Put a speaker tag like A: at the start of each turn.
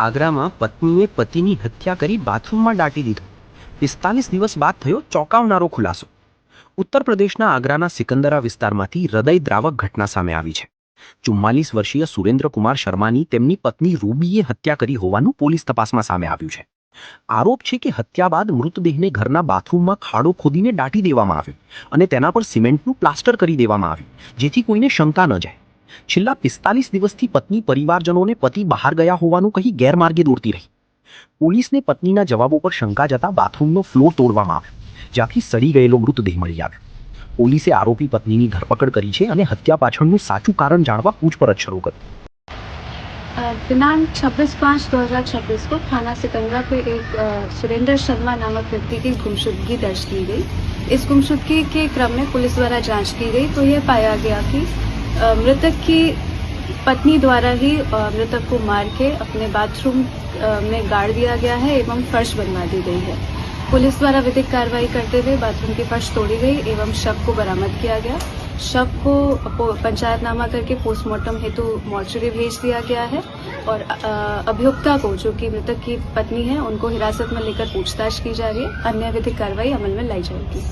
A: આગ્રામાં પત્નીએ પતિની હત્યા કરી બાથરૂમમાં દાટી દીધો. 45 દિવસ બાદ થયો ચોંકાવનારો ખુલાસો. ઉત્તર પ્રદેશના આગ્રાના સિકંદરા વિસ્તારમાંથી હૃદયદ્રાવક ઘટના સામે આવી છે. 44 વર્ષીય સુરેન્દ્રકુમાર શર્માની તેમની પત્ની રૂબીએ હત્યા કરી હોવાનું પોલીસ તપાસમાં સામે આવ્યું છે. આરોપ છે કે હત્યા બાદ મૃતદેહને ઘરના બાથરૂમમાં ખાડો ખોદીને દાટી દેવામાં આવ્યો અને તેના પર સિમેન્ટનું પ્લાસ્ટર કરી દેવામાં આવ્યું, જેથી કોઈને શંકા ન જાય. છેલ્લા 45 દિવસથી પત્ની પરિવારજનોને પતિ બહાર ગયા હોવાનું કહી ગેરમાર્ગે દોરતી રહી. પોલીસને પત્નીના જવાબો પર શંકા જતા બાથરૂમનો ફ્લોર તોડવામાં આવ્યો, જ્યાંથી સડી ગયેલો મૃતદેહ મળી આવ્યો. પોલીસે આરોપી પત્નીની ધરપકડ કરી છે અને હત્યા પાછળનું સાચું કારણ જાણવા પૂછપરછ શરૂ કરી.
B: दिनांक 26/5/2026 को थाना सिकंदरा पे एक सुरेंद्र शर्मा नामक व्यक्ति की गुमशुदगी दर्ज की गई. इस गुमशुदगी के क्रम में पुलिस द्वारा जांच की गई तो यह पाया गया कि मृतक की पत्नी द्वारा ही मृतक को मार के अपने बाथरूम में गाड़ दिया गया है एवं फर्श बनवा दी गई है. पुलिस द्वारा विधिक कार्रवाई करते हुए बाथरूम की फर्श तोड़ी गई एवं शव को बरामद किया गया. शव को पंचायतनामा करके पोस्टमार्टम हेतु मॉर्चरी भेज दिया गया है और अभियुक्ता को, जो कि मृतक की पत्नी है, उनको हिरासत में लेकर पूछताछ की जा रही है. अन्य विधिक कार्रवाई अमल में लाई जाएगी.